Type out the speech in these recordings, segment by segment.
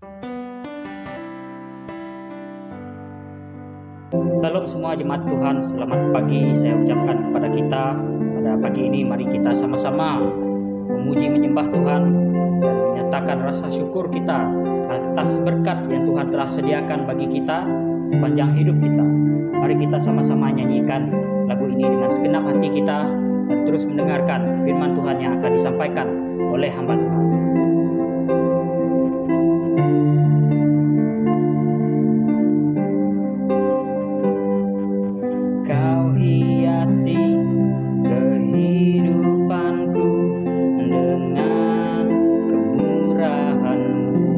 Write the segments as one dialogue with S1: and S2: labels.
S1: Salam semua jemaat Tuhan, selamat pagi saya ucapkan kepada kita. Pada pagi ini mari kita sama-sama memuji menyembah Tuhan dan menyatakan rasa syukur kita atas berkat yang Tuhan telah sediakan bagi kita sepanjang hidup kita. Mari kita sama-sama nyanyikan lagu ini dengan segenap hati kita dan terus mendengarkan firman Tuhan yang akan disampaikan oleh hamba Tuhan. Kau hiasi kehidupanku dengan kemurahan-Mu.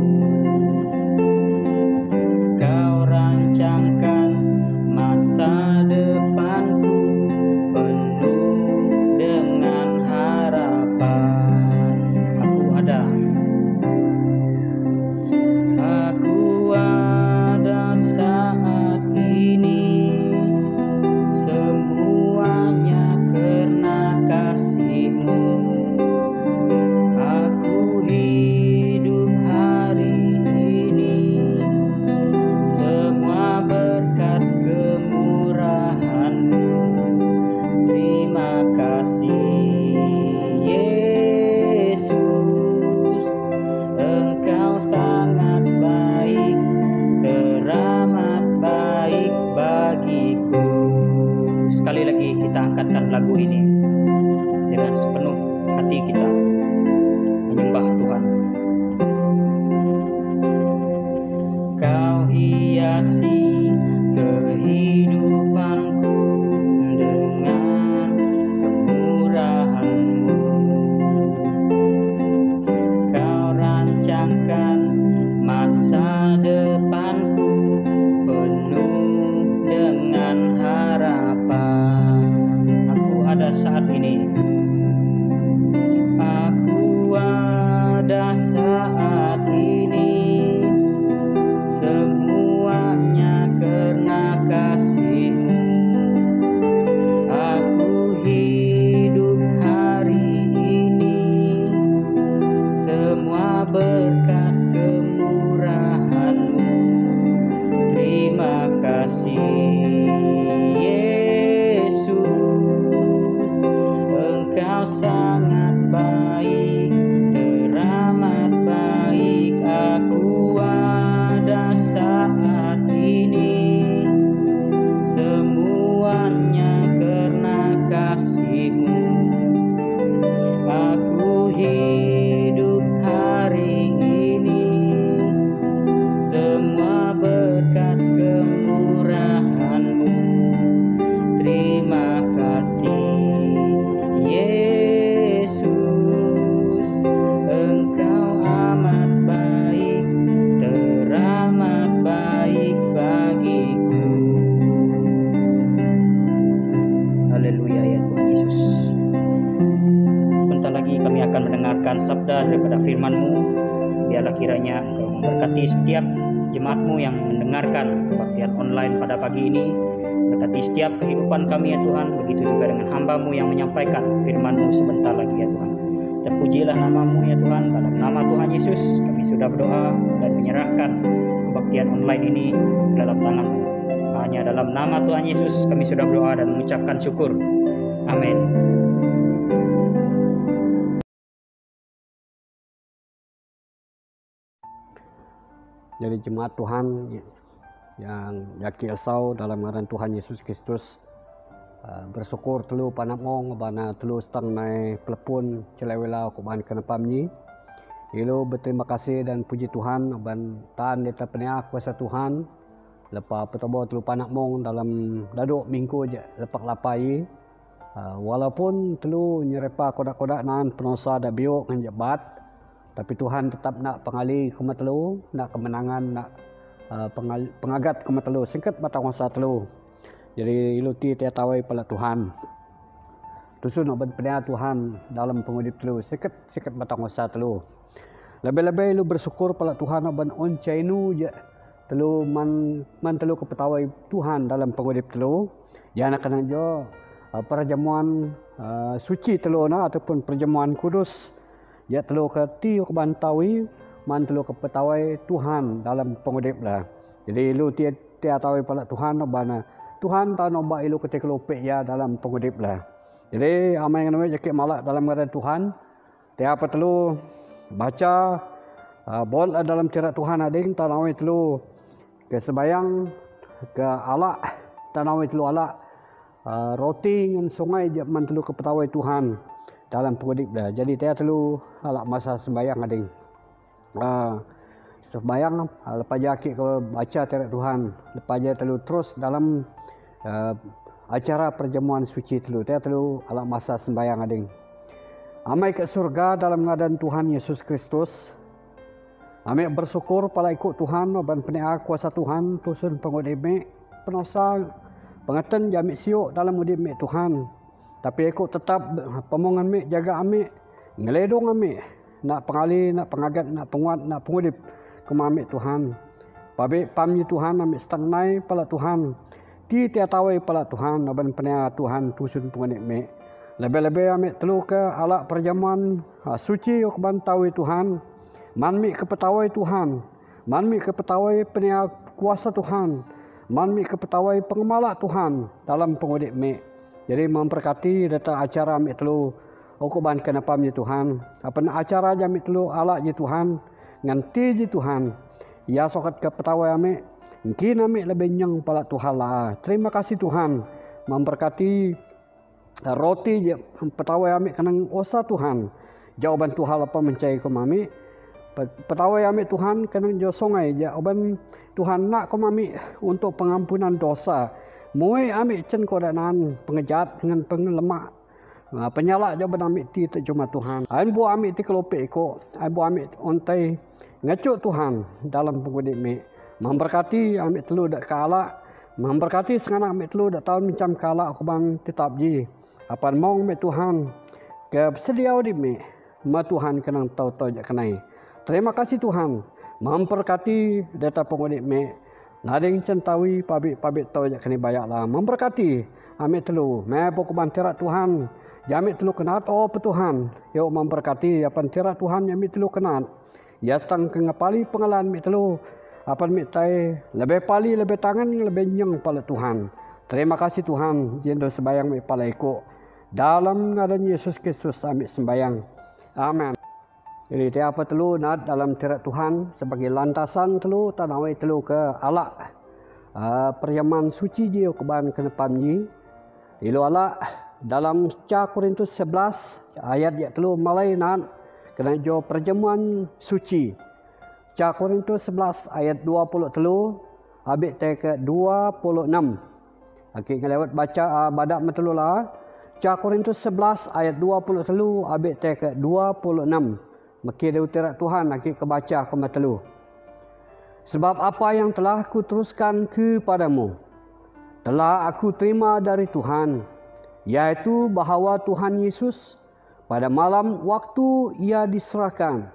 S1: Kau rancangkan masa depanku penuh dengan harapan. Aku ada saat ini, semuanya karena kasih-Mu. Aku hidup hari ini, semua berkat kemurahan-Mu. Terima kasih Yesus, Engkau sangat baik, teramat baik bagiku. Sekali lagi kita angkatkan lagu ini dengan sepenuh hati kita menyembah Tuhan. Kau hiasi kehidupanku dengan kemurahan-Mu. Kau rancangkan masa depanku penuh dengan harapan. Aku ada saat ini, aku ada saat ini, semuanya karena kasih-Mu. Aku hidup hari ini, semua berkat kemurahan-Mu. Terima kasih Yesus, Engkau sangat baik, teramat baik. Aku ada saat ini, semuanya karena kasih-Mu. Aku hidup hari ini, semua berkat kemurahan-Mu. Terima kasih Yesus, Engkau amat baik, teramat baik bagiku. Haleluya ya Tuhan Yesus. Sebentar lagi kami akan mendengarkan sabda daripada firman-Mu. Biarlah kiranya Engkau memberkati setiap jemaat-Mu yang mendengarkan kebaktian online pada pagi ini. Berkati setiap kehidupan kami ya Tuhan. Begitu juga dengan hamba-Mu yang menyampaikan firman-Mu sebentar lagi ya Tuhan. Terpujilah nama-Mu ya Tuhan. Dalam nama Tuhan Yesus kami sudah berdoa dan menyerahkan kebaktian online ini ke dalam tangan-Mu. Hanya dalam nama Tuhan Yesus kami sudah berdoa dan mengucapkan syukur. Amin.
S2: Jadi jemaat Tuhan yang yaki esau dalam ngaran Tuhan Yesus Kristus, bersyukur telu panapmong bana telu setang nai pelepun celewela kuban kenapamnyi. Ilo berterima kasih dan puji Tuhan ban tan deta penia kuasa Tuhan lepa petobo telu panapmong dalam daduk minggu je lepak lapai. Walaupun telu nyerepa kodak-kodak nan penosa da biok ngan jebat, tapi Tuhan tetap nak pengali kumat telu, nak kemenangan, nak pengagat kumat telu, singkat batang wasa telu. Jadi iluti tiap tawai pala Tuhan. Tusun nak berpenia Tuhan dalam pengudip telu, singkat batang wasa telu. Lebih-lebih ilu bersyukur pala Tuhan aban oncainu je telu man telu kepetawai Tuhan dalam pengudip telu. Jangan kena jo perjamuan suci telu na ataupun perjamuan kudus. Ya telu ke ti ke bantawi man telu kepetawai Tuhan dalam pengudip lah. Jadi lu tiap tahu pala Tuhan bana Tuhan tahu nombak ilu ketika lupik ya dalam pengudip lah. Jadi amai yang namanya jakit malak dalam ngaran Tuhan. Tiap telu baca bol dalam tirat Tuhan ading tanawi telu ke sebayang ke alak tanawi telu alak roti dengan sungai man telu kepetawai Tuhan dalam pengudip dah. Jadi tiap telu alak masa sembayang ading. Sembayang lepas jakit ke baca tirat Tuhan, lepas je telu terus dalam acara perjamuan suci telu. Tiap telu alak masa sembayang ading. Amai ke surga dalam ngadan Tuhan Yesus Kristus. Amai bersyukur pala ikut Tuhan ban penia kuasa Tuhan tusun pengudip mek penosa pengeten jamik siuk dalam udip mek Tuhan. Tapi ikut tetap pemongan mek jaga amik ngeledong amik nak pengali nak pengagat nak penguat nak pengudip kemamek Tuhan. Pabe pamnya Tuhan amik setengnai pala Tuhan. Ti tiatawai pala Tuhan ban penia Tuhan tusun pengudip mek. Lebih-lebih amik telu ke alak perjamuan suci yok bantawi Tuhan. Manmi kepetawai Tuhan, manmi kepetawai penia kuasa Tuhan, manmi kepetawai pengemalak Tuhan dalam pengudip mek. Jadi memberkati datang acara amik telu okuban kenapa mi Tuhan. Apa acara amik telu alak je Tuhan, nganti je Tuhan. Ya sokat kepetawai amik, mungkin amik lebih nyeng pala Tuhan lah. Terima kasih Tuhan memberkati roti je petawai amik kenang osa Tuhan. Jawaban Tuhan apa mencai ke mami. Petawai amik Tuhan kena jo songai jawaban Tuhan nak ko mami untuk pengampunan dosa. Muai amik cen kodanan pengejat dengan pengelemak. Penyalak jawaban amik ti tak cuma Tuhan. Ain bu amik ti kelopek ko. Ain bu amik ontai ngacuk Tuhan dalam pengudip mik. Memberkati amik telu dak kalak. Memberkati senganak amik telu dak tahun mencam kalak ko bang tetap ji. Apan mong mik Tuhan ke sedia udip mik. Ma Tuhan kenang tahu-tahu jak kenai. Terima kasih Tuhan memberkati data pengudip mek. Nading centawi pabik tahu jak kena bayak lah. Memberkati amik telu. Me pokuban tirat Tuhan. Jamik telu kenat oh Tuhan. Yuk memberkati apan tirat Tuhan jamik telu kenat. Ya setang kengapali pengalan mik telu. Apan mik tai lebih pali lebih tangan lebih nyeng pala Tuhan. Terima kasih Tuhan jendel sembayang mik pala ikut. Dalam ngadan Yesus Kristus amik sembayang. Amin. Jadi tiap telu nak dalam tirat Tuhan sebagai lantasan telu tanawai telu ke alak perjamuan suci je keban kenepan ji. Ilu alak dalam Ca Korintus 11 ayat yang telu malai nak kena jo perjamuan suci. Ca Korintus 11 ayat 20 telu abik te ke 26. Okey ngelewat baca badak metelu lah. Ca Korintus 11 ayat 20 telu abik te ke 26. Maki dia utirat Tuhan aki kebaca ke matelu. Sebab apa yang telah aku teruskan kepadamu telah aku terima dari Tuhan, yaitu bahawa Tuhan Yesus pada malam waktu ia diserahkan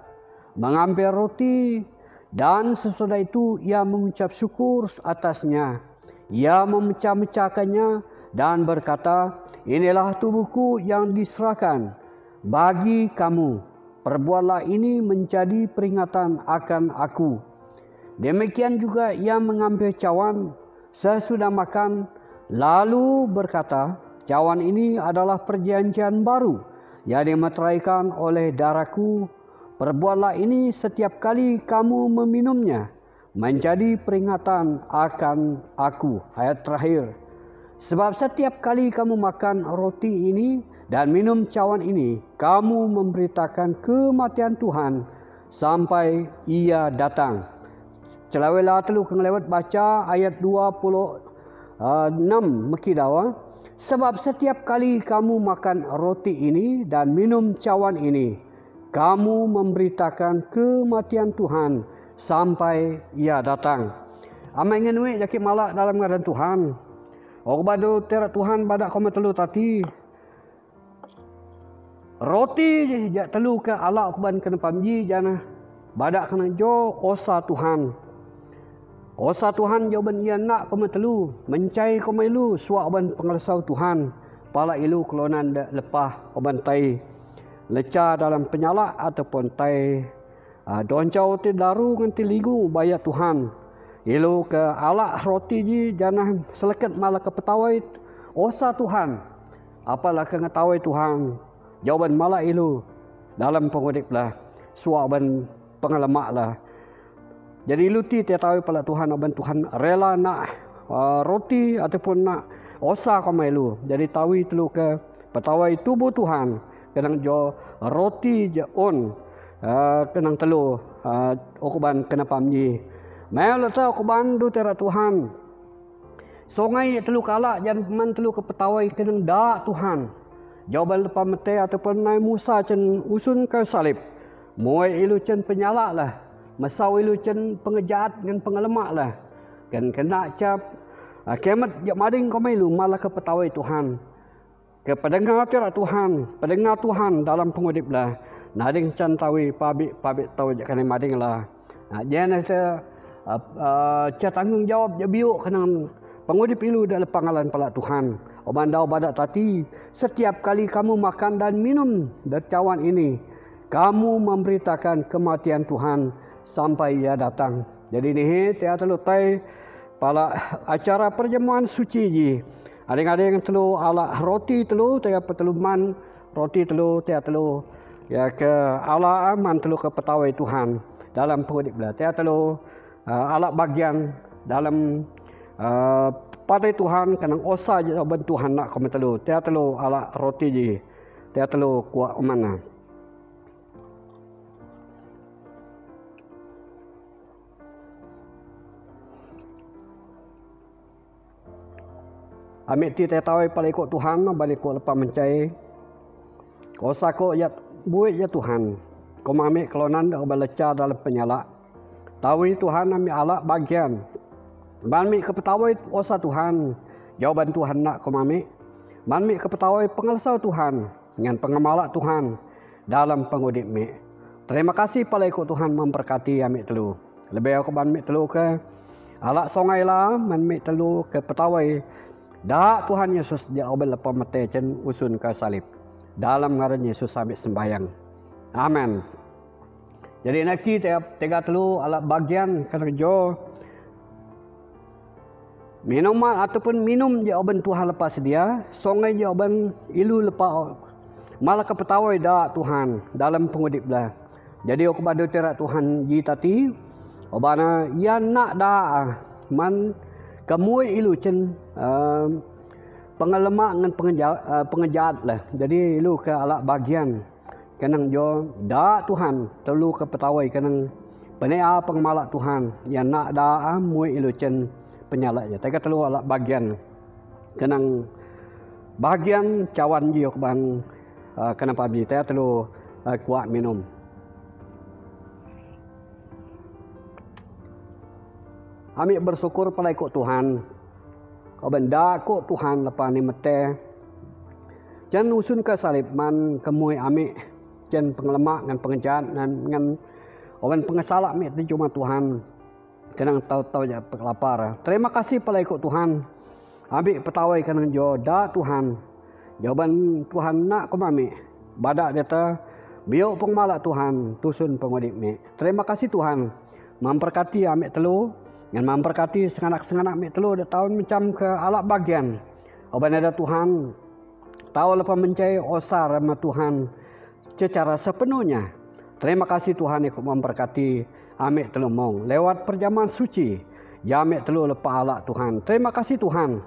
S2: mengambil roti dan sesudah itu ia mengucap syukur atasnya. Ia memecah-mecahkannya dan berkata, inilah tubuhku yang diserahkan bagi kamu. Perbuatlah ini menjadi peringatan akan aku. Demikian juga ia mengambil cawan sesudah makan, lalu berkata, cawan ini adalah perjanjian baru yang dimeteraikan oleh darahku. Perbuatlah ini setiap kali kamu meminumnya, menjadi peringatan akan aku. Ayat terakhir. Sebab setiap kali kamu makan roti ini dan minum cawan ini, kamu memberitakan kematian Tuhan sampai ia datang. Celawela telu keng lewat baca ayat 26 meki dawa. Sebab setiap kali kamu makan roti ini dan minum cawan ini, kamu memberitakan kematian Tuhan sampai ia datang. Amai ngenui jakit malak dalam ngadan Tuhan. Oh badu terat Tuhan badak kau telu tati. Roti je jak telu ke alak kuban kena pamji jana. Badak kena jo osa Tuhan. Osa Tuhan jawaban ia nak kau telu. Mencai kau ilu suak ban pengelasau Tuhan. Pala ilu kelonan lepah kau tai leca dalam penyalak ataupun tai doncau ti daru ngan ti ligu baya Tuhan. Ilu ke alak roti ji janah selekat malah ke petawai osa Tuhan. Apalah ke ngetawai Tuhan. Jawaban malah ilu dalam pengudip lah. Suaban pengalamak lah. Jadi ilu ti tahu pala Tuhan aban Tuhan rela nak roti ataupun nak osa kama ilu. Jadi tahu telu ke petawai tubuh Tuhan. Kenang jo roti je on. Kenang telu okuban kenapa mji. Mel ta okuban du tera Tuhan. Songai telu kalak jan man telu ke petawai kenang da Tuhan. Jawaban lepa mete ataupun nai Musa cen usun ke salib. Muai ilu cen penyalak lah. Masau ilu cen pengejaat dengan pengelemak lah. Kan kena cap kemat jak mading kau ilu malah ke petawai Tuhan. Ke pendengar tera Tuhan, pendengar Tuhan dalam pengudip lah. Nading can tawi pabik tahu jak kena mading lah. Jangan ada tanggung jawab je biuk kenang pengudip ilu dalam panggalan pala Tuhan. Obandau badak tati, setiap kali kamu makan dan minum dari cawan ini, kamu memberitakan kematian Tuhan sampai ia datang. Jadi ni tiada telu tai pala acara perjamuan suci ji. Ada yang telu ala roti telu, tiada telu man roti telu, tiada telu ya ke ala aman telu ke petawai Tuhan dalam pengudip lah. Tiada telu ala bagian dalam pada Tuhan kenang osa je ban Tuhan nak kau telu. Tiada telu ala roti ji. Tiada telu kuat mana. Ambil ti tahu pala ikut Tuhan, balik ikut lepas mencai. Osa ko ya buat ya Tuhan. Kau ambil kelonan dak balaca dalam penyalak. Tahu Tuhan ambil alak bagian. Ambil kepetawai osa Tuhan. Jawaban Tuhan nak kau ambil. Ambil kepetawai pengalsau Tuhan dengan pengamalak Tuhan dalam pengudip mi. Terima kasih pala ikut Tuhan memberkati ambil telu. Lebih aku ambil telu ke alak songai lah, ambil telu ke petawai. Dak Tuhan Yesus dia obel lepas mati cen usun ke salib. Dalam ngaran Yesus ambil sembahyang. Amin. Jadi nanti tiga telu alat bagian kerja minuman ataupun minum je oben Tuhan lepas dia, songai je oben ilu lepas malah kepetawai dak Tuhan dalam pengudip lah. Jadi aku pada terak Tuhan ji tati obana ia nak dak man kamu ilu cen pengalaman dengan pengejaat lah. Jadi ilu ke alak bagian kenang jo dak Tuhan telu ke petawai kenang penea pengemalak Tuhan yang nak dak mui ilu cen penyalak je. Tapi telu alak bagian kenang bagian cawan ji ban kenapa bi telu kuat minum. Ambil bersyukur pada ikut Tuhan. Kau benda ikut Tuhan lepas ni mete. Jangan usun ke salib man kemui ambil. Jangan pengelemak dengan pengejaat dengan orang pengesalak ambil itu cuma Tuhan. Kenang tahu-tahu je lapar. Terima kasih pada ikut Tuhan. Ambil petawai kenang jo dak Tuhan. Jawaban Tuhan nak kau ambil. Badak dia biuk pengmalak Tuhan tusun pengudip mi. Terima kasih Tuhan. Memberkati ambil telu. Yang memberkati senganak-senganak ambil telu dah tahun macam ke alak bagian. Oban ada Tuhan. Tahu lepas mencari osar sama Tuhan secara sepenuhnya. Terima kasih Tuhan ikut memberkati ambil telu mong. Lewat perjamuan suci. Ya ambil telu lepas alak Tuhan. Terima kasih Tuhan.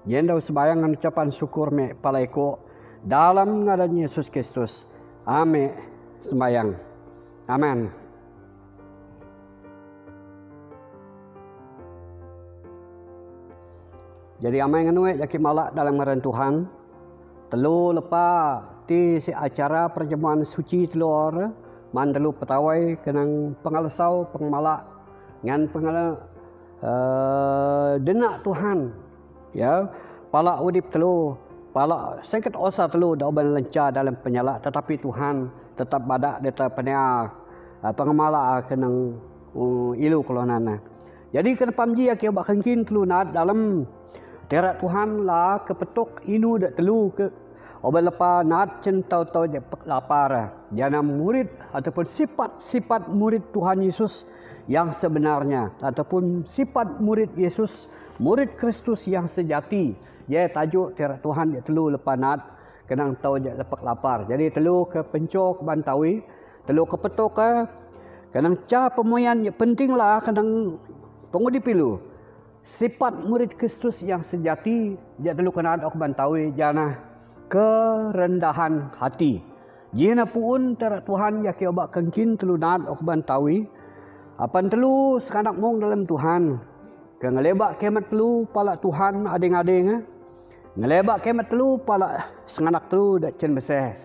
S2: Jendau sebayangan ucapan syukur me pala ikut. Dalam ngaran Yesus Kristus. Amin. Sembayang. Amin. Jadi amai nganuek yaki malak dalam ngaran Tuhan. Telu lepas ti si acara perjamuan suci telur man telu petawai kenang pengalsau pengemalak ngan denak Tuhan. Ya, palak udip telu, palak seket osa telu dak ban lenca dalam penyalak tetapi Tuhan tetap badak deta penia pengemalak kenang ilu kolonana. Jadi kenapa mji yaki obak kengkin telu nat dalam terak Tuhan lah kepetuk inu dak telu ke Obat lepas naat centau-tau je lapar. Jana murid ataupun sifat murid Tuhan Yesus yang sebenarnya ataupun sifat murid Yesus, murid Kristus yang sejati. Ya tajuk tiara Tuhan je telu lepas naat kenang tau je lepak lapar. Jadi telu ke pencok bantawi, telu ke petok ke kenang ca pemoyan je pentinglah kenang pengudi pilu. Sifat murid Kristus yang sejati je telu kena ok bantawi jana kerendahan hati. Jina pun tiara Tuhan ya ke obak kengkin telu naat ok bantawi. Apan telu sekanak mong dalam Tuhan. Ke ngelebak kemat telu palak Tuhan ading-ading. Ngelebak kemat telu palak senganak telu dak cen beseh.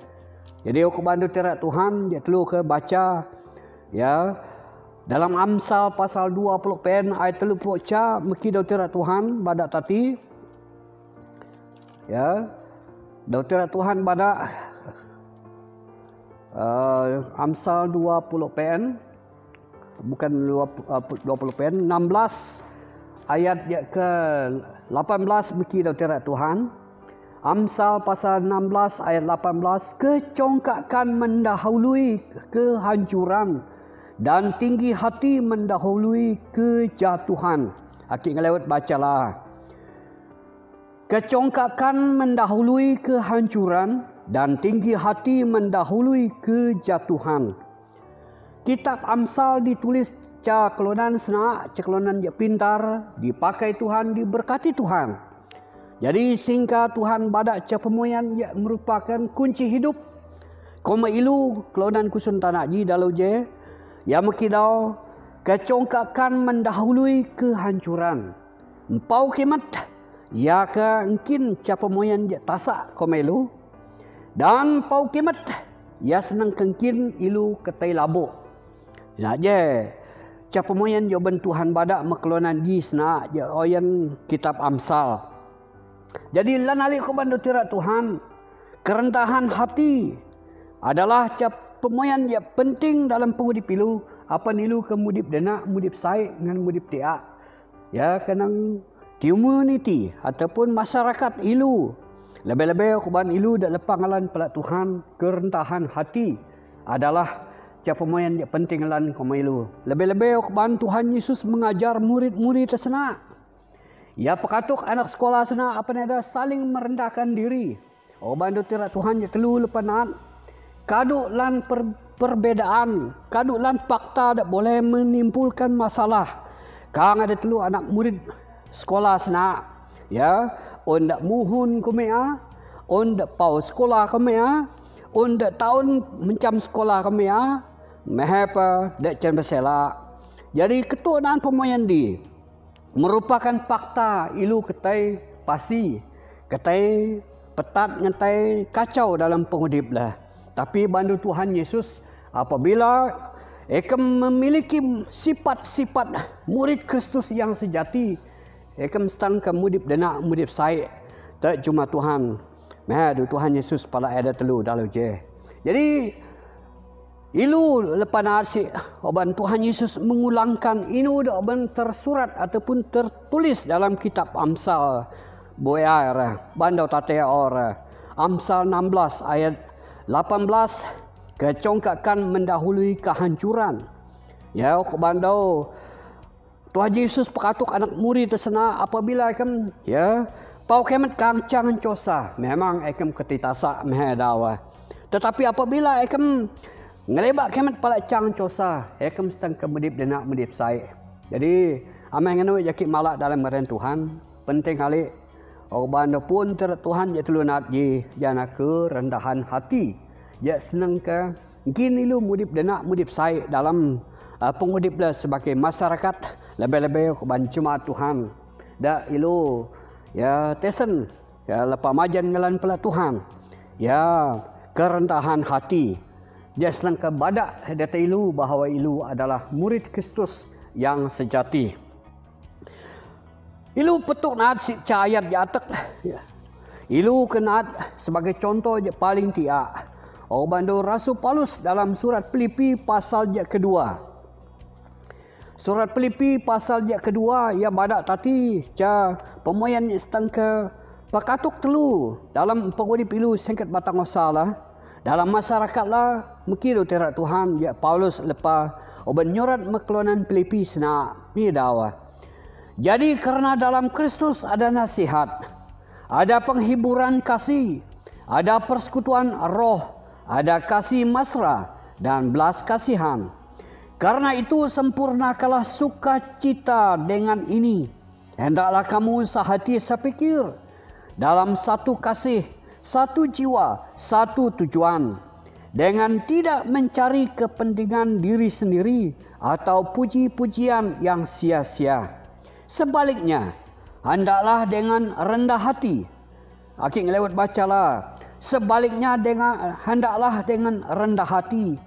S2: Jadi aku bantu tiara Tuhan dia telu ke baca ya dalam Amsal pasal 20 pen ayat 30 ca meki dau tiara Tuhan badak tati. Ya. Dau tiara Tuhan badak Amsal 20 pen bukan 20 pen 16 ayat ke 18 meki dau tiara Tuhan. Amsal pasal 16 ayat 18, kecongkakan mendahului kehancuran dan tinggi hati mendahului kejatuhan. Akik ngelewat bacalah. Kecongkakan mendahului kehancuran dan tinggi hati mendahului kejatuhan. Kitab Amsal ditulis ca kelonan senak, ca kelonan je pintar, dipakai Tuhan, diberkati Tuhan. Jadi singka Tuhan badak ca pemoyan je merupakan kunci hidup. Koma ilu kelonan kusun tanah ji dalau je, ya mekidau kecongkakan mendahului kehancuran. Empau kimat ya ke engkin ca pemoyan je tasak koma ilu. Dan pau kimat ya senang kengkin ilu ketai labuk. Nak je ca pemoyan jo ben Tuhan badak mekelonan ji senak je oyan kitab Amsal. Jadi lan alik ko bandu tiara Tuhan, kerendahan hati adalah ca pemoyan je penting dalam pengudip ilu. Apa nilu ke mudip denak, mudip sai dengan mudip tia. Ya kenang community ataupun masyarakat ilu. Lebih-lebih aku ban ilu dak lepang ngalan pelak Tuhan, kerendahan hati adalah ca pemoyan je penting lan koma ilu. Lebih-lebih aku ban Tuhan Yesus mengajar murid-murid tersena. Ya pekatuk anak sekolah sena apa ada saling merendahkan diri. Oh bandu tiara Tuhan je telu lepanat. Kaduk lan perbedaan, kaduk lan fakta dak boleh menimbulkan masalah. Kang ada telu anak murid sekolah sena. Ya, on dak muhun kumea, on dak pau sekolah kumea, on dak tahun mencam sekolah kumea, mehepa dak can bersela. Jadi ketuaan pemoyan di merupakan fakta ilu ketai pasi, ketai petat ngetai kacau dalam pengudip lah. Tapi bandu Tuhan Yesus apabila ekam memiliki sifat-sifat murid Kristus yang sejati, ekam stang ke mudip denak mudip sai tak cuma Tuhan. Mehadu Tuhan Yesus pala ada telu dalau je. Jadi ilu lepas asyik oban Tuhan Yesus mengulangkan inu dak oban tersurat ataupun tertulis dalam kitab Amsal boya bandau tate ora. Amsal 16 ayat 18, kecongkakan mendahului kehancuran. Ya ok bandau Tuhan Yesus pekatuk anak murid tersena apabila ekam ya pau kemet kangcang cosa memang ekam ketitasa mehedawa. Tetapi apabila ekam ngelebak kemet palak cang cosa ekam setang kemedip denak medip sai. Jadi amai nganu jakit malak dalam ngaran Tuhan penting kali orang pun Tuhan je telunat je jana kerendahan hati. Ya senang ke mungkin ilu mudip denak mudip sai dalam pengudip lah sebagai masyarakat lebih-lebih ban cuma Tuhan. Dak ilu ya tesen ya lepas majan ngalan pela Tuhan. Ya kerendahan hati. Dia senang ke badak data ilu bahawa ilu adalah murid Kristus yang sejati. Ilu petuk naat si ayat di atak. Ya. Ilu kenaat sebagai contoh je paling tia. Oh bandu Rasul Paulus dalam surat Filipi pasal je kedua. Surat Filipi pasal je kedua ia badak tati ca pemoyan setang ke Pakatuk telu dalam pengudi pilu singkat batang osalah dalam masyarakat lah mungkin terak Tuhan ya Paulus lepas oban nyorat makluanan Filipi sena mi dawa. Jadi karena dalam Kristus ada nasihat, ada penghiburan kasih, ada persekutuan roh, ada kasih mesra dan belas kasihan. Karena itu sempurnakanlah sukacita dengan ini. Hendaklah kamu sehati sepikir dalam satu kasih, satu jiwa, satu tujuan, dengan tidak mencari kepentingan diri sendiri atau puji-pujian yang sia-sia. Sebaliknya, hendaklah dengan rendah hati. Akik ngelewat bacalah. Sebaliknya hendaklah dengan rendah hati,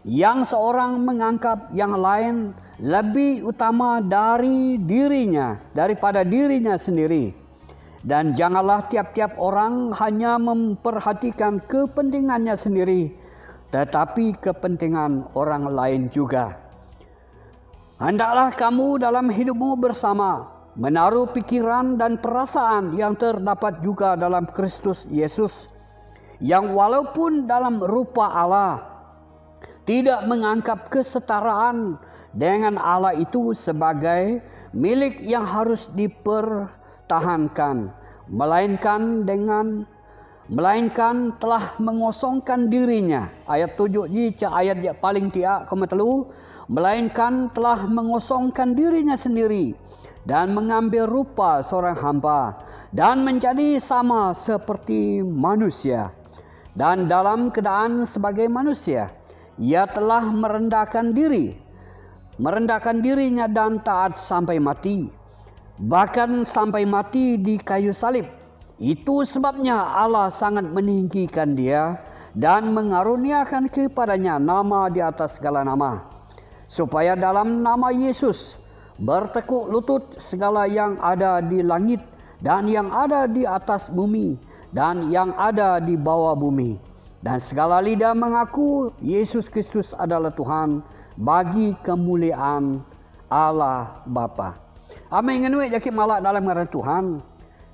S2: yang seorang menganggap yang lain lebih utama daripada dirinya sendiri. Dan janganlah tiap-tiap orang hanya memperhatikan kepentingannya sendiri, tetapi kepentingan orang lain juga. Hendaklah kamu dalam hidupmu bersama menaruh pikiran dan perasaan yang terdapat juga dalam Kristus Yesus, yang walaupun dalam rupa Allah, tidak menganggap kesetaraan dengan Allah itu sebagai milik yang harus dipertahankan, melainkan telah mengosongkan dirinya. Ayat 7 ni ayat yang paling tiak kometelu, melainkan telah mengosongkan dirinya sendiri dan mengambil rupa seorang hamba dan menjadi sama seperti manusia. Dan dalam keadaan sebagai manusia, ia telah merendahkan dirinya dan taat sampai mati, bahkan sampai mati di kayu salib. Itu sebabnya Allah sangat meninggikan dia dan mengaruniakan kepadanya nama di atas segala nama, supaya dalam nama Yesus bertekuk lutut segala yang ada di langit dan yang ada di atas bumi dan yang ada di bawah bumi, dan segala lidah mengaku Yesus Kristus adalah Tuhan, bagi kemuliaan Allah Bapa. Amin ngenuit jakit malak dalam ngaran Tuhan.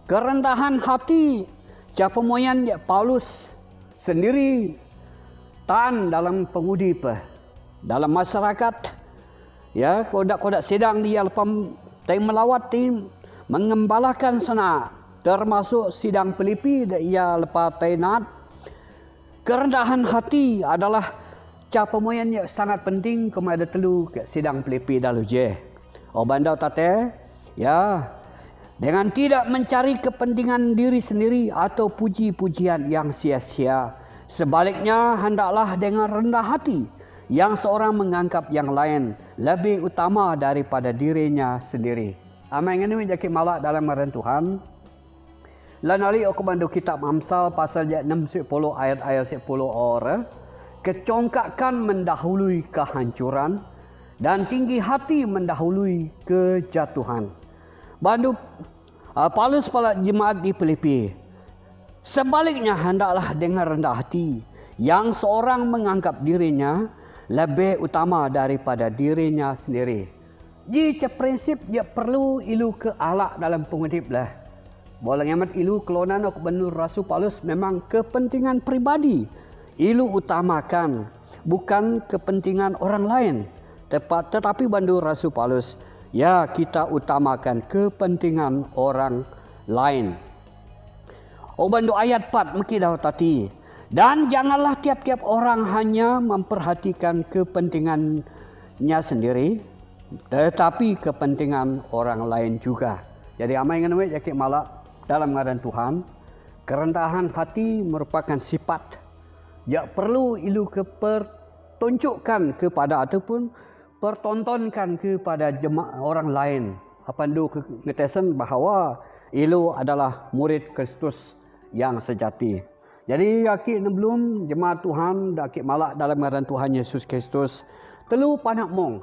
S2: Kerendahan hati capemoyan Paulus sendiri tan dalam pengudi dalam masyarakat. Ya, kodak-kodak sedang dia lepas tai melawat tim mengembalakan sana, termasuk sidang Filipi ia lepas tai nat. Kerendahan hati adalah capemoyan yang sangat penting kepada telu ke sidang Filipi dalu je. Bandau tate ya, dengan tidak mencari kepentingan diri sendiri atau puji-pujian yang sia-sia. Sebaliknya hendaklah dengan rendah hati, yang seorang menganggap yang lain lebih utama daripada dirinya sendiri. Amin ini menjadi malak dalam ngaran Tuhan. Lain kali aku bantu kitab Amsal pasal 6-10 ayat-ayat 10 orang. Kecongkakan mendahului kehancuran dan tinggi hati mendahului kejatuhan. Bantu Paulus pada jemaat di Filipi. Sebaliknya hendaklah dengan rendah hati, yang seorang menganggap dirinya lebih utama daripada dirinya sendiri. Jadi prinsip dia perlu ilu ke Allah dalam penghidup lah. Boleh ngemat ilu kelonan aku benur Rasul Paulus memang kepentingan pribadi ilu utamakan, bukan kepentingan orang lain. Tetapi bandu Rasul Paulus, ya kita utamakan kepentingan orang lain. Bandu ayat 4 mungkin dah tadi. Dan janganlah tiap-tiap orang hanya memperhatikan kepentingannya sendiri, tetapi kepentingan orang lain juga. Jadi amai ngenuit yakit malak dalam ngaran Tuhan, kerendahan hati merupakan sifat yang perlu ilu pertunjukkan kepada ataupun pertontonkan kepada jemaah orang lain. Apa ndu ngetesan bahawa ilu adalah murid Kristus yang sejati. Jadi yakit sebelum jemaat Tuhan dakit malak dalam ngaran Tuhan Yesus Kristus telu panak mong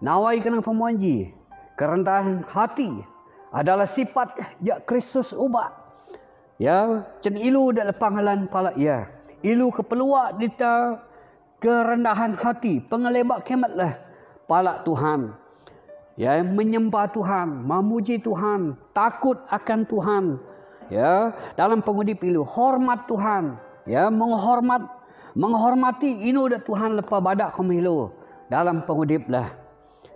S2: nawai kena pemuanji. Kerendahan hati adalah sifat yang Kristus ubah. Ya, cen ilu dak lepanghalan pala ya. Ilu kepeluak dita kerendahan hati, pengelebak kematlah pala Tuhan. Ya, menyembah Tuhan, memuji Tuhan, takut akan Tuhan. ya, dalam pengudip ilu hormat Tuhan, ya, menghormati inu dak Tuhan lepa badak kemilu dalam pengudip lah,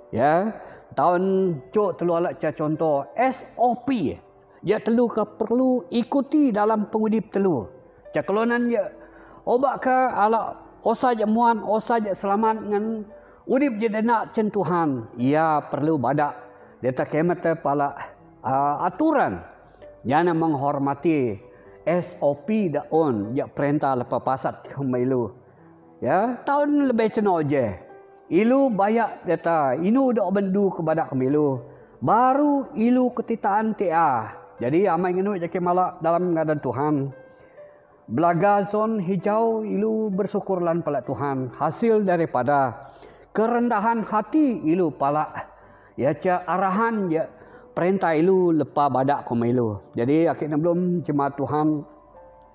S2: ya. Tahun cuk telu alak contoh SOP dia telu ke perlu ikuti dalam pengudip telu. Caklonan dia obak ke alak osa je muan, osa je selamat ngan udip je nak cen Tuhan. Ia perlu badak dia tak kemat pala aturan. Jangan menghormati SOP dak on dia perintah lepa pasat kemilu. Ya, tahun lebih ceno je. Ilu bayak data, inu dak bendu kepada kemilu. Baru ilu ketitaan TA. Jadi amai ngenu jaki malak dalam ngadan Tuhan. Belaga zon hijau ilu bersyukur lan pala Tuhan. Hasil daripada kerendahan hati ilu pala. Ya ca arahan ya perintah ilu lepa badak kemilu. Jadi akhirnya belum jemaat Tuhan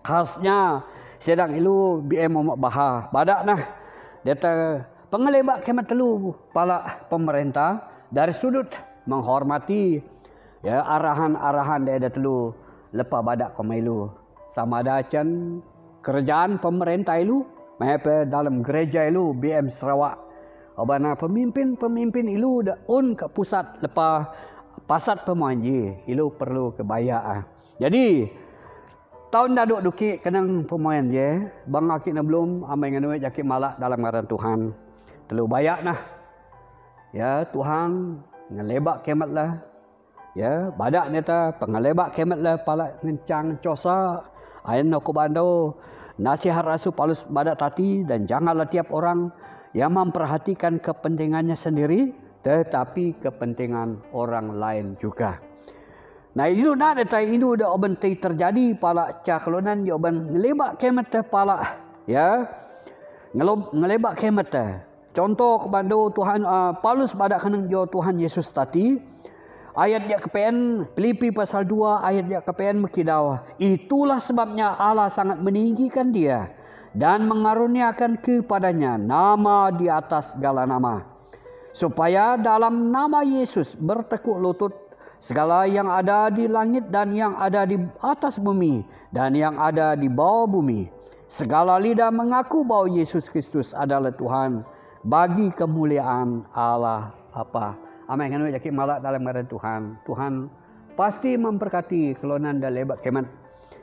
S2: khasnya sedang ilu BM Muhammad Baha. Badak nah data pengelebak kemat telu pala pemerintah dari sudut menghormati ya arahan-arahan dia telu lepa badak kemilu. Sama ada can kerjaan pemerintah ilu mahe dalam gereja ilu BM Sarawak. Abana pemimpin ilu dak un ke pusat lepa pasat pemanji ilu perlu kebaya. Jadi tahun daduk duki kenang pemain je bang akina belum amai nganu jaki malak dalam ngaran Tuhan. Telu bayak nah. Ya Tuhan ngelebak kemat lah. Ya badak neta pengelebak kemat lah pala ngencang cosa. Ain no kubando nasihat rasul Paulus badak tati dan janganlah tiap orang yang memperhatikan kepentingannya sendiri tetapi kepentingan orang lain juga. Nah itu nak data itu dah oban terjadi pala caklonan dia oban ngelebak kemat pala ya. Ngelebak kemat. Contoh kepada Tuhan Paulus pada kenang jo Tuhan Yesus tadi ayat dia kepen Filipi pasal 2 ayat dia kepen mekidau itulah sebabnya Allah sangat meninggikan dia dan mengaruniakan kepadanya nama di atas segala nama supaya dalam nama Yesus bertekuk lutut segala yang ada di langit dan yang ada di atas bumi dan yang ada di bawah bumi segala lidah mengaku bahwa Yesus Kristus adalah Tuhan bagi kemuliaan Allah apa. Amai nganu jaki malak dalam ngaran Tuhan. Tuhan pasti memberkati kelonan dan lebak kemat.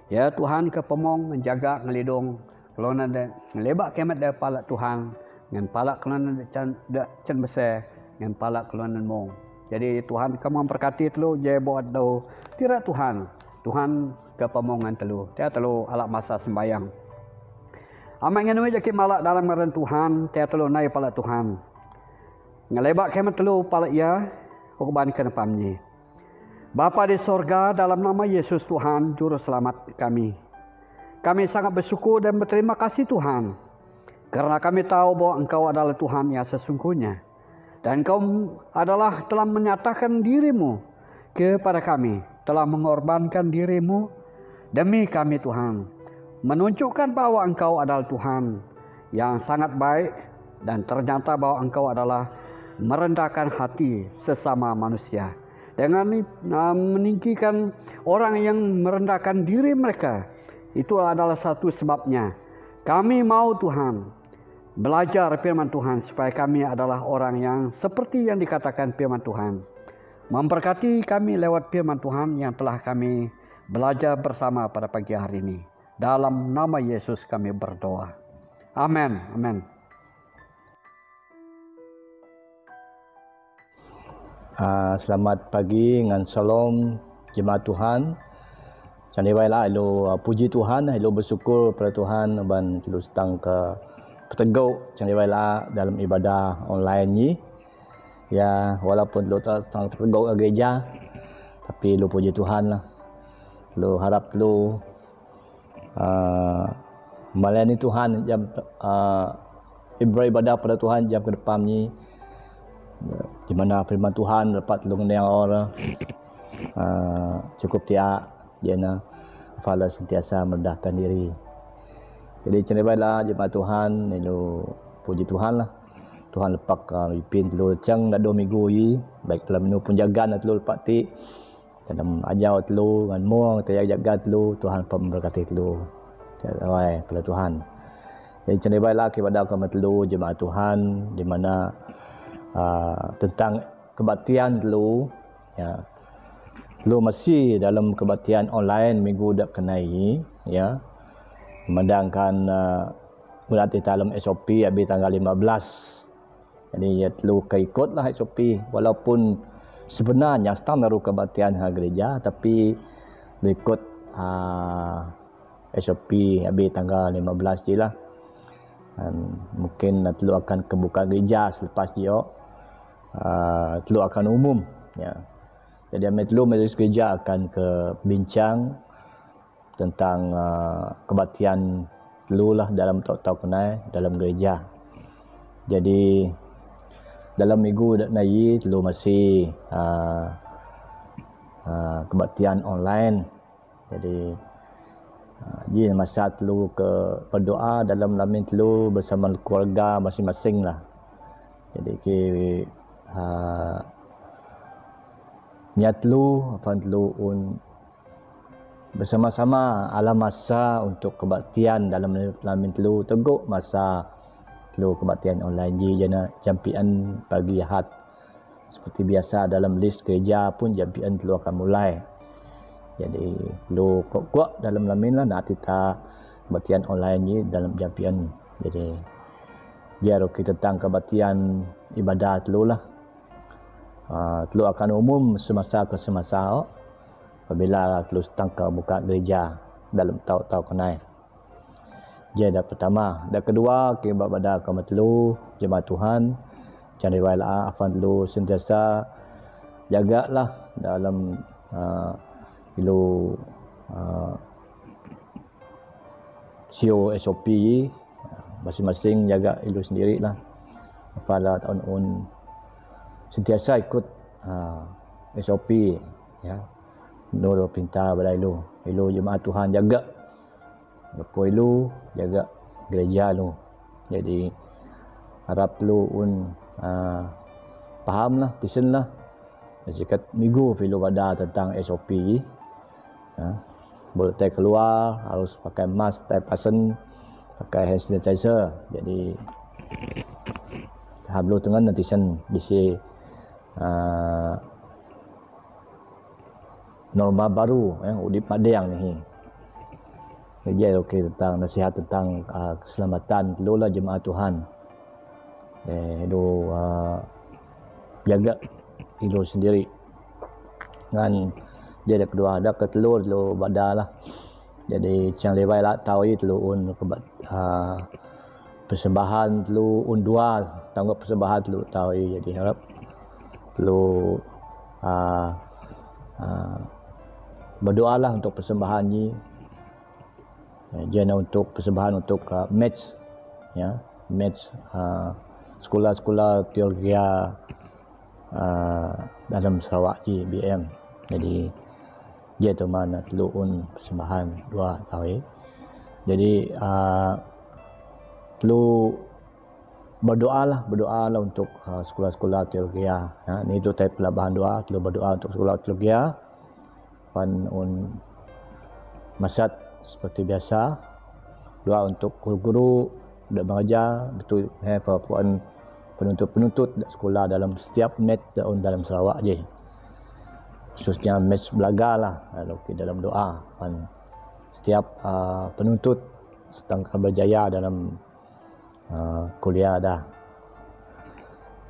S2: Ya Tuhan kepemong menjaga ngelidong kelonan dan lebak kemat dari palak Tuhan ngan palak kelonan dak cen besar ngan palak kelonan mong. Jadi Tuhan kamu memberkati telu je buat do tira Tuhan. Tuhan kepemongan telu. Dia telu alak masa sembayang. Amai nganu jaki malak dalam ngaran Tuhan, tia telu nai pala Tuhan. Ngelebak kemat telu pala ia, ukuban kena pamni. Bapa di sorga dalam nama Yesus Tuhan, juru selamat kami. Kami sangat bersyukur dan berterima kasih Tuhan. Karena kami tahu bahwa Engkau adalah Tuhan yang sesungguhnya. Dan Engkau adalah telah menyatakan dirimu kepada kami. Telah mengorbankan dirimu demi kami Tuhan. Menunjukkan bahwa Engkau adalah Tuhan yang sangat baik dan ternyata bahwa Engkau adalah merendahkan hati sesama manusia dengan meninggikan orang yang merendahkan diri mereka. Itu adalah satu sebabnya kami mau Tuhan belajar firman Tuhan supaya kami adalah orang yang seperti yang dikatakan firman Tuhan. Memberkati kami lewat firman Tuhan yang telah kami belajar bersama pada pagi hari ini. Dalam nama Yesus kami berdoa. Amin. Amin.
S3: Selamat pagi dengan salam jemaat Tuhan. Candiwailah ilo puji Tuhan, ilo bersyukur pada Tuhan ban telu setang ke peteguk candiwailah dalam ibadah online ni. Ya, walaupun telu setang peteguk ke gereja, tapi ilo puji Tuhan lah. Ilo harap telu melayani Tuhan jam beribadah pada Tuhan jam ke depan ni di mana firman Tuhan dapat tolong yang orang cukup tiak jana fala sentiasa merendahkan diri. Jadi cenderailah jemaat Tuhan itu puji Tuhan lah. Tuhan lepak pipin telu cang dak 2 minggu yi baik dalam menu penjagaan telu lepak ti dalam ajau telu ngan muang jaga telu Tuhan memberkati telu awai pada Tuhan. Jadi cendai baiklah kepada kami telu jemaat Tuhan di mana tentang kebaktian telu ya. Telu masih dalam kebaktian online minggu dak kenai ya. Memandangkan berarti dalam SOP habis tanggal 15. Jadi ya telu keikutlah SOP walaupun sebenarnya standar kebaktian gereja tapi berikut SOP habis tanggal 15 je lah. Dan mungkin telu akan kebuka gereja selepas dia telu akan umum ya. Jadi telu majlis gereja akan ke bincang tentang kebaktian telu lah dalam tahun kenai dalam gereja. Jadi dalam minggu dak nai telu masih kebaktian online. Jadi masa telu ke berdoa dalam lamin telu bersama keluarga masing-masing lah. Jadi niat telu telu bersama-sama alam masa untuk kebaktian dalam lamin telu teguk masa telu kebaktian online jana jampian pagi Ahad seperti biasa dalam list gereja pun jampian telu akan mulai. Jadi telu kuat dalam lamin lah nak kita kebaktian online ni dalam jampian. Jadi biar kita tentang kebaktian ibadah telu lah. Telu akan umum semasa ke semasa apabila telu setang ke buka gereja dalam tahun-tahun kenai. Jadi pertama, dan kedua kepada kami telu jemaat Tuhan jangan riwayat afan telu sentiasa jagalah dalam ilu SOP masing-masing jaga ilu sendirilah. Pada tahun sentiasa ikut SOP ya. Nur perintah pada ilu jemaat Tuhan jaga Lepo ilu jaga gereja lu. Jadi harap lu faham lah, tisen lah. Sikat minggu ilu pada tentang SOP. Boleh tay keluar harus pakai mask, tay pasen, pakai hand sanitizer. Jadi tahap lu tengah nanti sen disi norma baru udip madang ni. Jadi okey tentang nasihat tentang keselamatan telu lah jemaat Tuhan. Jaga ilu sendiri. Ngan dia ada kedua ada ketelur telu badalah. Jadi cang lewai lah tahu telu persembahan telu dua tanggap persembahan telu tahu jadi harap telu berdoalah untuk persembahan ni. Jana untuk persembahan untuk match ya, match sekolah-sekolah teologi dalam Sarawak je BM. Jadi dia tu mana teluun persembahan dua tahu. Jadi telu berdoalah untuk sekolah-sekolah teologi ya. Ni tu type pelabahan doa, telu berdoa untuk sekolah teologi pan masat seperti biasa doa untuk guru-guru dak mengajar betul puan penuntut sekolah dalam setiap match dalam Sarawak je, khususnya match belaga lah dalam doa pan setiap penuntut sedang berjaya dalam kuliah dah.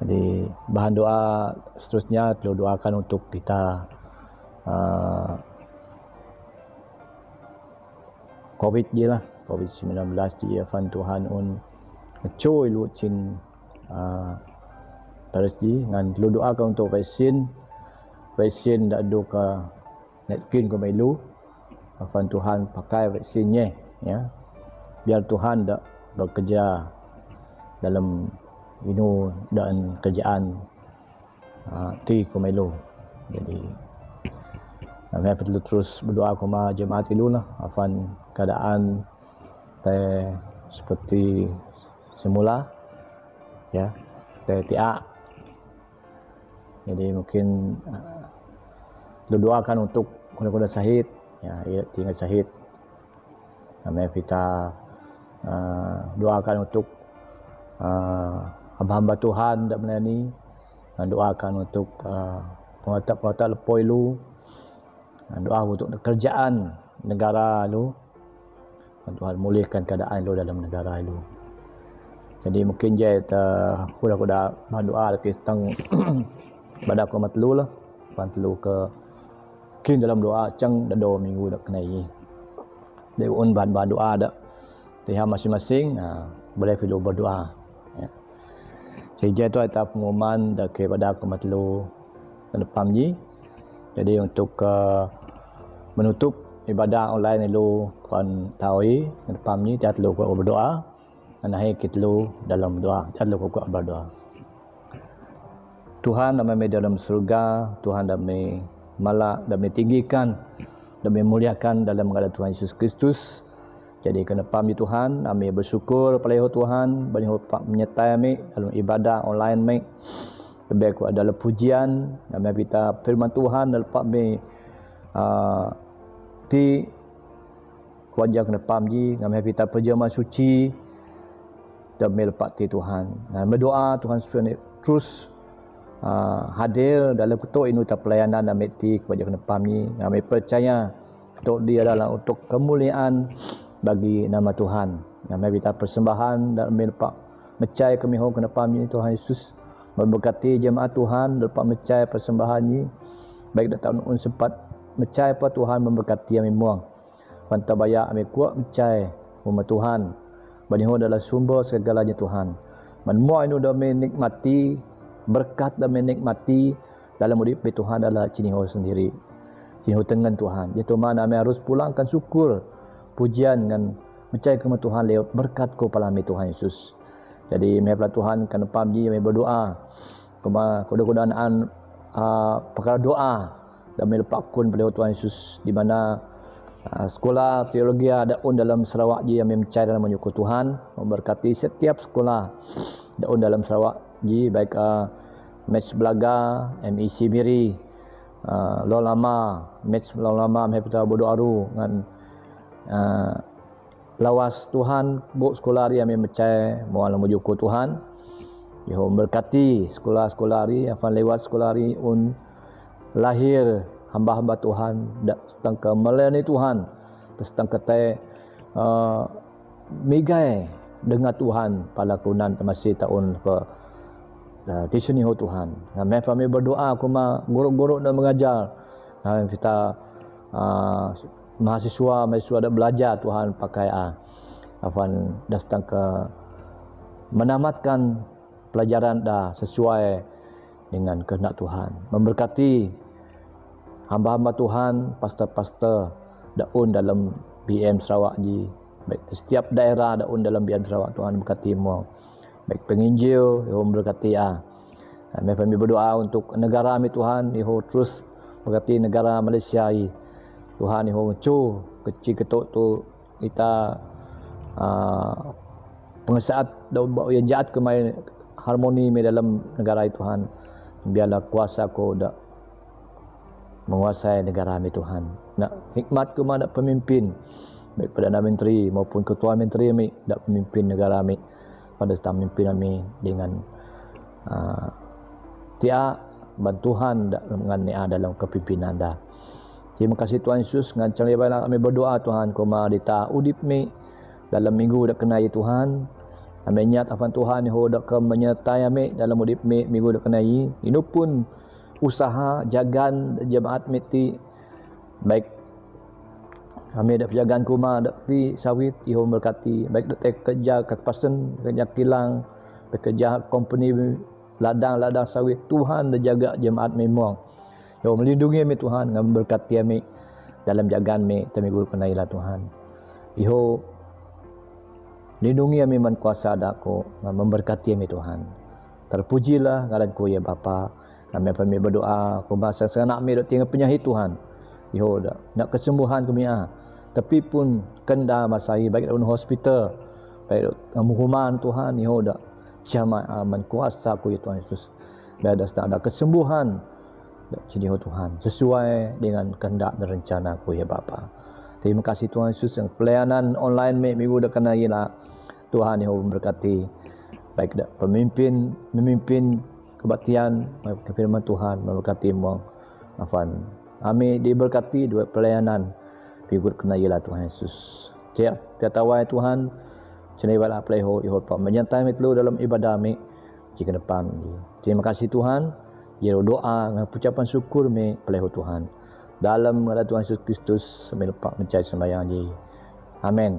S3: Jadi bahan doa seterusnya perlu doakan untuk kita COVID je lah, COVID-19 je fan Tuhan cuy lu cin terus ji ngan lu doakan untuk vaksin dak do ka netkin ko melu fan Tuhan pakai vaksinnya ya, biar Tuhan dak bekerja dalam inu dan kerjaan ti ko melu. Jadi kami perlu terus berdoa kepada jemaat ilu lah afan keadaan seperti semula ya, tiak. Jadi mungkin doakan untuk kuda-kuda syahid, ya, ia tinggal syahid. Kami kita doakan untuk hamba-hamba Tuhan dak menani, doakan untuk penguasa-penguasa lepoi lu, doa untuk kerjaan negara lu, Tuhan mulihkan keadaan lu dalam negara lu. Jadi mungkin je kuda-kuda berdoa dekat tentang pada aku matlu lah, pantlu ke kin dalam doa cang dah 2 minggu dak kenai. Dia bahan doa dak tiap masing-masing boleh perlu berdoa. Ya. Jadi itu ada pengumuman daripada aku matlu ke depan ni. Jadi untuk menutup ibadah online itu puan tahu ke depan ni dia perlu berdoa. Dan akhir kita dalam doa, dia perlu berdoa. Tuhan kami dalam surga, Tuhan kami malak, kami tinggikan, kami muliakan dalam nama Tuhan Yesus Kristus. Jadi kena pahami Tuhan, kami bersyukur pada Tuhan, banyak menyertai kami dalam ibadah online kami. Lebih aku adalah pujian, kami kita firman Tuhan dalam kami di wajah kena pahami, kami kita perjamuan suci demi lepas ti Tuhan. Berdoa Tuhan supaya terus hadir dalam ketuk ini pelayanan dan meti kepada kenepam ni. Kami percaya ketuk dia adalah untuk kemuliaan bagi nama Tuhan. Kami minta persembahan dan lepas mecai kami ho kenepam ni Tuhan Yesus memberkati jemaat Tuhan lepas mecai persembahan ni. Baik dak tahun sempat mecai apa Tuhan memberkati kami muang. Pantau bayak kami kuat mecai rumah Tuhan. Baniho adalah sumber segalanya Tuhan. Semua ini dah menikmati berkat dan menikmati dalam hidup Tuhan adalah ciniho sendiri. Ciniho tengan Tuhan. Itu mana kami harus pulangkan syukur, pujian dan percaya kepada Tuhan lewat berkat kepalami Tuhan Yesus. Jadi kami Tuhan kan pamji kami berdoa. Kemudian perkara doa dan kami lepakun pada Tuhan Yesus di mana sekolah teologi daun dalam Sarawak ji yang mencari dalam menyukur Tuhan memberkati setiap sekolah daun dalam Sarawak ji baik match belaga MEC Miri lolama match lolama mehpita bodo aru dengan lawas Tuhan bu sekolah ri yang mencari mau menyukur Tuhan yo memberkati sekolah-sekolah ri afan lewat sekolah ri un lahir hamba-hamba Tuhan sedang ke melayani Tuhan sedang kata migai dengan Tuhan pada kerunan masih tahun ke di sini ho Tuhan. Kami berdoa kuma guru-guru dan mengajar. Kita mahasiswa ada belajar Tuhan pakai afan datang ke menamatkan pelajaran dah sesuai dengan kehendak Tuhan. Memberkati hamba-hamba Tuhan, pastor-pastor daun dalam BM Sarawak ji. Baik setiap daerah daun dalam BM Sarawak Tuhan berkati semua. Baik penginjil, Tuhan berkati kami berdoa untuk negara kami Tuhan, Tuhan terus berkati negara Malaysia ini. Tuhan Tuhan cu kecil ketuk tu kita pengesaat daun bau yang jahat kemai harmoni dalam negara itu Tuhan. Biarlah kuasa kau dak menguasai negara kami Tuhan. Nak hikmat kepada pemimpin baik Perdana Menteri maupun Ketua Menteri kami dak pemimpin negara kami pada setang pemimpin kami dengan bantuan dengan dalam kepimpinan dah. Terima kasih Tuhan Yesus dengan cara baiklah kami berdoa Tuhan koma dita udip mi dalam minggu dak kenai Tuhan. Kami nyat afan Tuhan ho dak ke menyertai kami dalam udip mi minggu dak kenai. Ini pun usaha jagaan jemaat meti baik kami ada penjagaan kuma dak ti sawit Tuhan berkati baik dak kerja kepasen kerja kilang bekerja company ladang-ladang sawit Tuhan dah jaga jemaat memang yo melindungi kami Tuhan dengan berkati kami dalam jagaan kami temigul kenailah Tuhan yo lindungi kami man kuasa adako memberkati kami Tuhan terpujilah ngaran-Ku ya Bapa. Kami berdoa kumasa senak kami dak tinggal penyakit Tuhan yo dak nak kesembuhan kami tapi pun kenda masai baik dalam hospital baik hukuman Tuhan yo dak jamaah man kuasa ku ya Tuhan Yesus. Biar ada kesembuhan sini Tuhan sesuai dengan kehendak dan rencana-Ku ya Bapa. Terima kasih Tuhan Yesus yang pelayanan online minggu depan lagi lah. Tuhan yang memberkati baik dak memimpin kebaktian firman Tuhan, memberkati Afan. Amin diberkati dua pelayanan minggu depan lagi lah Tuhan Yesus. Tiap tawai Tuhan cenai wala pleho ihop menyertai mitlu dalam ibadah mi jika depan. Terima kasih Tuhan. Ya doa dengan ucapan syukur me pleho Tuhan. Dalam nama Tuhan Yesus Kristus sampai lepas mencari sembahyang ji. Amin.